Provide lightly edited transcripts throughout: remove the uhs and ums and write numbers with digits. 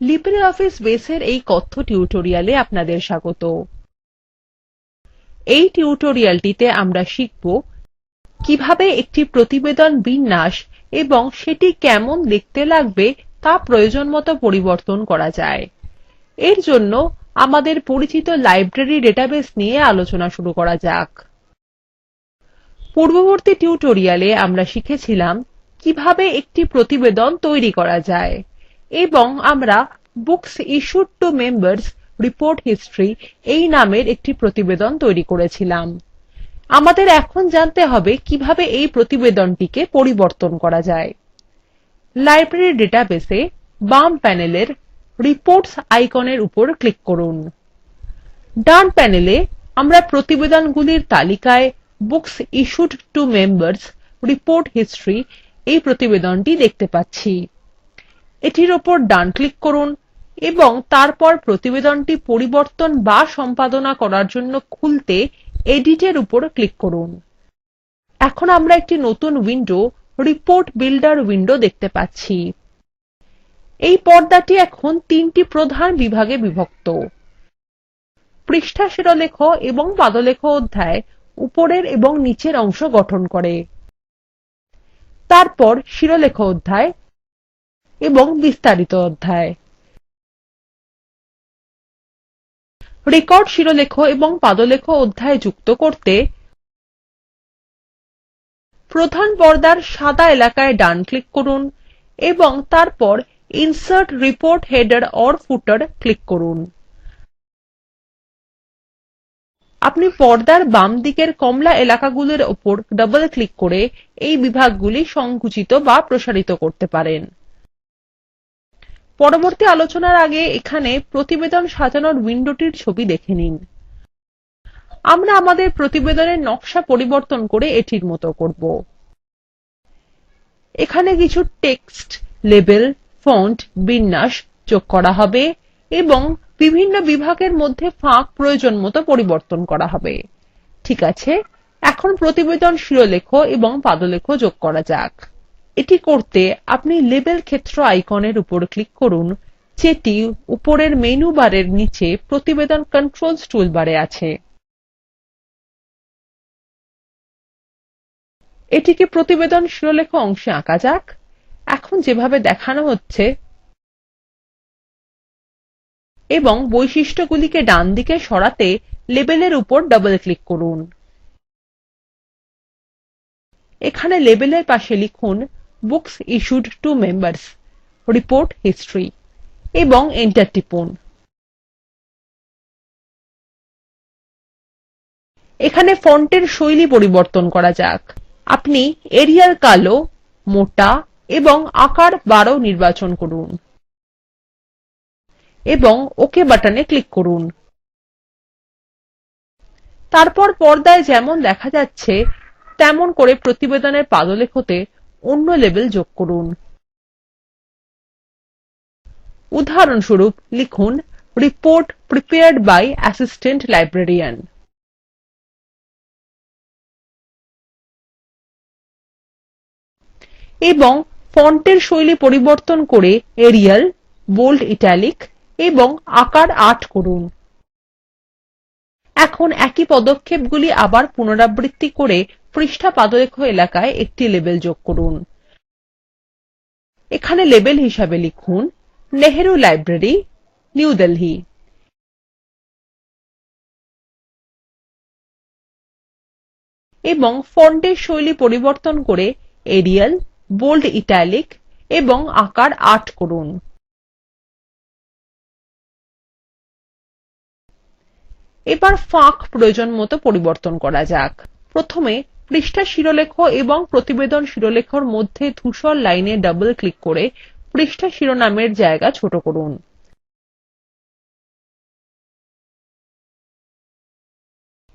LibreOffice বেসের এই কথ্য টিউটোরিয়ালে আপনাদের স্বাগত। এই টিউটোরিয়ালটিতে আমরা শিখব কিভাবে একটি প্রতিবেদন বিন্যাস এবং সেটি কেমন দেখতে লাগবে তা প্রয়োজনমতো পরিবর্তন করা যায়। এর জন্য আমাদের পরিচিত লাইব্রেরী ডেটাবেস নিয়ে আলোচনা শুরু করা যাক। পূর্ববর্তী টিউটোরিয়ালে আমরা শিখেছিলাম কিভাবে একটি প্রতিবেদন তৈরি করা যায় এবং আমরা books issued to members report history এই নামের একটি প্রতিবেদন তৈরি করেছিলাম। আমাদের এখন জানতে হবে কিভাবে এই প্রতিবেদনটিকে পরিবর্তন করা যায়। লাইব্রেরী ডেটাবেসে বাম প্যানেলের রিপোর্টস আইকনের উপর ক্লিক করুন। ডান প্যানেলে আমরা প্রতিবেদনগুলির তালিকায় books issued to members report history এই প্রতিবেদনটি দেখতে পাচ্ছি। এটির উপর ডান ক্লিক করুন এবং তারপর প্রতিবেদনটি পরিবর্তন বা সম্পাদনা করার জন্য খুলতে এডিটের উপর ক্লিক করুন। এখন আমরা একটি নতুন উইন্ডো রিপোর্ট বিল্ডার উইন্ডো দেখতে পাচ্ছি। এই পর্দাটি এখন তিনটি প্রধান বিভাগে বিভক্ত। পৃষ্ঠা শিরোলেখ এবং পাদলেখ অধ্যায় উপরের এবং নিচের অংশ গঠন করে। তারপর শিরোলেখ অধ্যায় এবং বিস্তারিত অধ্যায়। রেকর্ড শিরোলেখ এবং পাদলেখ অধ্যায় যুক্ত করতে প্রধান পর্দার সাদা এলাকায় ডান ক্লিক করুন এবং তারপর insert report header or footer click করুন। আপনি পর্দার বাম দিকের কমলা এলাকাগুলির উপর ডবল ক্লিক করে এই বিভাগগুলি সংকুচিত বা প্রসারিত করতে পারেন। পরবর্তী আলোচনার আগে এখানে প্রতিবেদন সাজানোর উইন্ডোটির ছবি দেখে নিন। আমরা আমাদের প্রতিবেদনের নকশা পরিবর্তন করে এটির মতো করব। এখানে কিছু টেক্সট, লেবেল, ফন্ট, বিন্যাস যোগ করা হবে এবং বিভিন্ন বিভাগের মধ্যে ফাঁক প্রয়োজন মতো পরিবর্তন করা হবে। ঠিক আছে, এখন প্রতিবেদন শিরোলেখ এবং পাদলেখ যোগ করা যাক। এটি করতে আপনি লেবেল ক্ষেত্র আইকনের উপর ক্লিক করুন, যেটি উপরের মেনু বারের নিচে প্রতিবেদন কন্ট্রোলস টুলবারে আছে। এটিকে প্রতিবেদন শিরোলেখ অংশে আঁকা যাক। এখন যেভাবে দেখানো হচ্ছে এবং বৈশিষ্ট্যগুলিকে ডান দিকে সরাতে লেবেলের উপর ডবল ক্লিক করুন। এখানে লেবেলের পাশে লিখুন books issued to members report history এবং এন্টার টিপুন। এখানে ফন্টের শৈলী পরিবর্তন করা যাক। আপনি এরিয়াল কালো, মোটা এবং আকার 12 নির্বাচন করুন এবং ওকে বাটনে ক্লিক করুন। তারপর পর্দায় যেমন দেখা যাচ্ছে তেমন করে প্রতিবেদনের পাদলেখতে অন্য লেবেল যোগ করুন। উদাহরণস্বরূপ লিখুন report prepared by assistant librarian. এবং ফন্টের শৈলী পরিবর্তন করে এরিয়াল, বোল্ড ইটালিক এবং আকার ৮ করুন। এখন একই পদক্ষেপগুলি আবার পুনরাবৃত্তি করে পৃষ্ঠা পাদলেখ এলাকায় একটি লেবেল যোগ করুন। এখানে লেবেল হিসাবে লিখুন নেহেরু লাইব্রেরি, নিউ দিল্লি। এবং ফন্টের শৈলী পরিবর্তন করে এরিয়াল, বোল্ড ইটালিক এবং আকার ৮ করুন। এবার ফাঁক প্রয়োজন মতো পরিবর্তন করা যাক। প্রথমে পৃষ্ঠা শিরোলেখ এবং প্রতিবেদন শিরোলেখর মধ্যে ধূসর লাইনে ডবল ক্লিক করে পৃষ্ঠা শিরোনামের জায়গা ছোট করুন।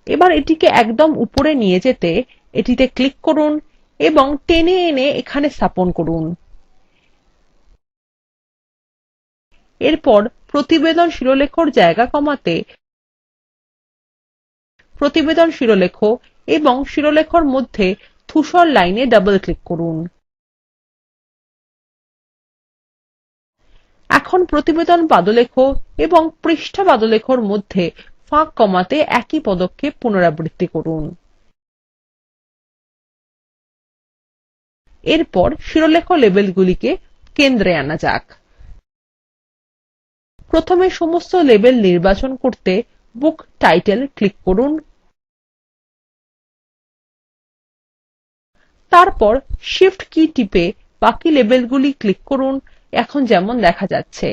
এবার এটিকে একদম উপরে নিয়ে যেতে এটিতে ক্লিক করুন এবং টেনে এনে এখানে স্থাপন করুন। এরপর প্রতিবেদন শিরোলেখর জায়গা কমাতে প্রতিবেদন শিরোলেখ এবং শিরোলেখর মধ্যে ধূসর লাইনে ডবল ক্লিক করুন। এখন প্রতিবেদন পাদলেখ এবং পৃষ্ঠা পাদলেখর মধ্যে ফাঁক কমাতে একই পদক্ষেপ পুনরাবৃত্তি করুন। এরপর শিরোলেখ লেবেলগুলিকে কেন্দ্রে আনা যাক। প্রথমে সমস্ত লেবেল নির্বাচন করতে বুক টাইটেল ক্লিক করুন। তারপর শিফট কি টিপে বাকি লেবেলগুলি ক্লিক করুন, এখন যেমন দেখা যাচ্ছে।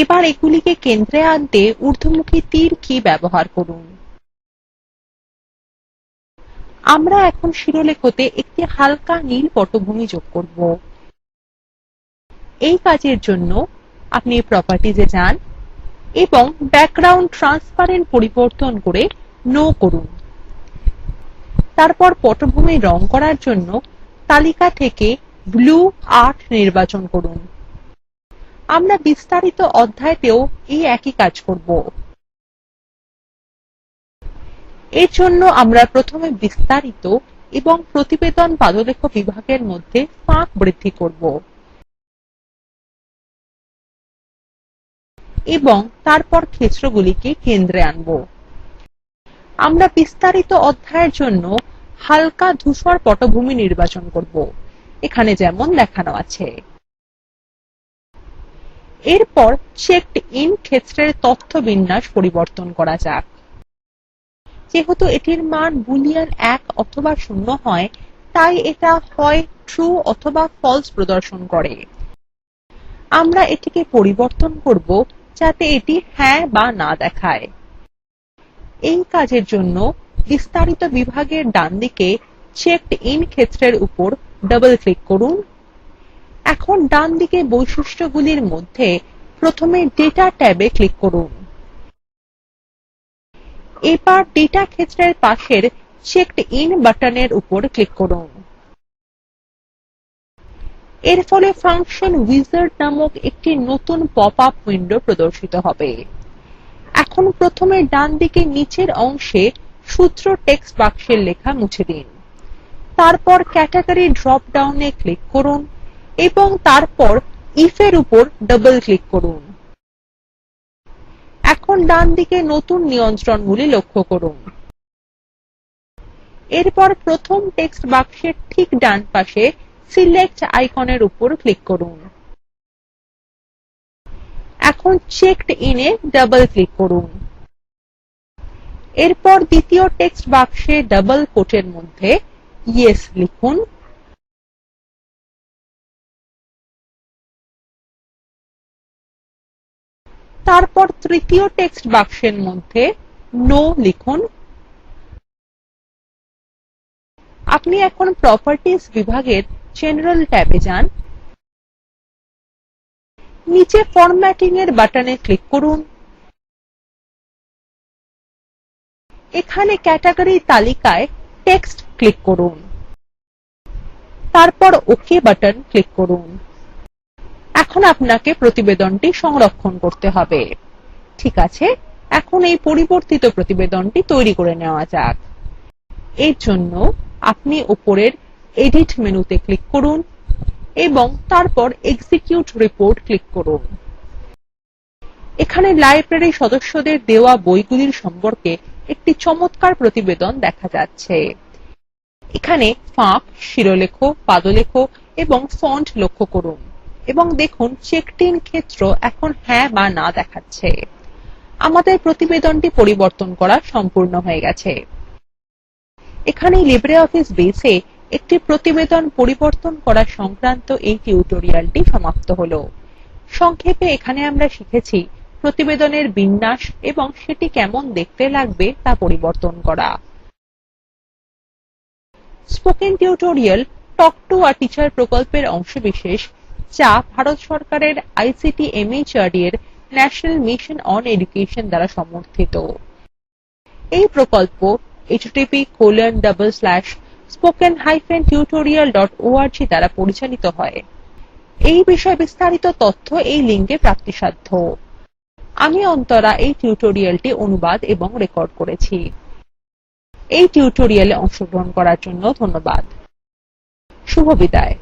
এবার এগুলিকে কেন্দ্রে আনতে ঊর্ধ্বমুখী তীর কি ব্যবহার করুন। আমরা এখন শিরোলেখতে একটি হালকা নীল পটভূমি যোগ করব। এই কাজের জন্য আপনি প্রপার্টিজে যান এবং ব্যাকগ্রাউন্ড ট্রান্সপারেন্ট পরিবর্তন করে নো করুন। তারপর পটভূমি রং করার জন্য তালিকা থেকে ব্লু ৮ নির্বাচন করুন। আমরা বিস্তারিত অধ্যায়তেও এই একই কাজ করব। এর জন্য আমরা প্রথমে বিস্তারিত এবং প্রতিবেদন পাদলেখ বিভাগের মধ্যে ফাঁক বৃদ্ধি করব এবং তারপর ক্ষেত্রগুলিকে কেন্দ্রে আনব। আমরা বিস্তারিত অধ্যায়ের জন্য হালকা ধূসর পটভূমি নির্বাচন করব, এখানে যেমন দেখানো আছে। এরপর চেকড ইন ক্ষেত্রের তথ্য বিন্যাস পরিবর্তন করা যাক। যেহেতু এটির মান বুলিয়ান ১ অথবা ০ হয়, তাই এটা হয় ট্রু অথবা ফলস প্রদর্শন করে। আমরা এটিকে পরিবর্তন করব যাতে এটি হ্যাঁ বা না দেখায়। এই কাজের জন্য বিস্তারিত বিভাগের ডানদিকে চেকড ইন ক্ষেত্রের উপর ডবল ক্লিক করুন। এখন ডানদিকে বৈশিষ্ট্যগুলির মধ্যে প্রথমে ডেটা ট্যাবে ক্লিক করুন। এবার ডেটা ক্ষেত্রের পাশের চেকড ইন বাটনের উপর ক্লিক করুন। এর ফলে ফাংশন উইজার্ড নামক একটি নতুন পপ-আপ উইন্ডো প্রদর্শিত হবে। এখন প্রথমে ডানদিকে নিচের অংশে সূত্র টেক্সট বাক্সের লেখা মুছে দিন। তারপর ক্যাটাগরি ড্রপ ডাউনে ক্লিক করুন এবং তারপর if এর উপর ডবল ক্লিক করুন। এখন ডানদিকে নতুন নিয়ন্ত্রণগুলি লক্ষ্য করুন। এরপর প্রথম টেক্সট বাক্সের ঠিক ডান পাশে সিলেক্ট আইকনের উপর ক্লিক করুন। এখন চেকড ইন-এ ডবল ক্লিক করুন। এরপর দ্বিতীয় টেক্সট বাক্সে ডবল কোটের মধ্যে ইয়েস লিখুন। তারপর তৃতীয় টেক্সট বাক্সের মধ্যে নো লিখুন। আপনি এখন প্রপার্টিজ বিভাগের জেনারেল ট্যাবে যান। নিচে ফরম্যাটিং এর বাটনে ক্লিক করুন। এখানে ক্যাটাগরি তালিকায় টেক্সট ক্লিক করুন। তারপর ওকে বাটন ক্লিক করুন। এখন আপনাকে প্রতিবেদনটি সংরক্ষণ করতে হবে। ঠিক আছে, এখন এই পরিবর্তিত প্রতিবেদনটি তৈরি করে নেওয়া যাক। এর জন্য আপনি উপরের এডিট মেনুতে ক্লিক করুন এবং তারপর এক্সিকিউট রিপোর্ট ক্লিক করুন। এখানে লাইব্রেরি সদস্যদের দেওয়া বইগুলির সম্পর্কে একটি চমৎকার প্রতিবেদন দেখা যাচ্ছে। এখানে ফাঁক, শিরোলেখ, পাদলেখ এবং ফন্ট লক্ষ্য করুন এবং দেখুন চেকড ইন ক্ষেত্র এখন হ্যাঁ বা না দেখাচ্ছে। আমাদের প্রতিবেদনটি পরিবর্তন করা সম্পূর্ণ হয়ে গেছে। এখানেই লিব্রিঅফিস বেসে একটি প্রতিবেদন পরিবর্তন করা সংক্রান্ত এই টিউটোরিয়ালটি সমাপ্ত হলো। সংক্ষেপে এখানে আমরা শিখেছি প্রতিবেদনের বিন্যাস এবং সেটি কেমন দেখতে লাগবে তা পরিবর্তন করা। Spoken tutorial talk to a teacher প্রকল্পের অংশবিশেষ, যা ভারত সরকারের আইসিটি MHRD এর ন্যাশনাল মিশন অন এডুকেশন দ্বারা সমর্থিত। এই প্রকল্প http:/spoken-tutorial.org দ্বারা পরিচালিত হয়। এই বিষয়ে বিস্তারিত তথ্য এই লিঙ্কে প্রাপ্তিসাধ্য। আমি অন্তরা এই টিউটোরিয়ালটি অনুবাদ এবং রেকর্ড করেছি। এই টিউটোরিয়ালে অংশগ্রহণ করার জন্য ধন্যবাদ। শুভবিদায়।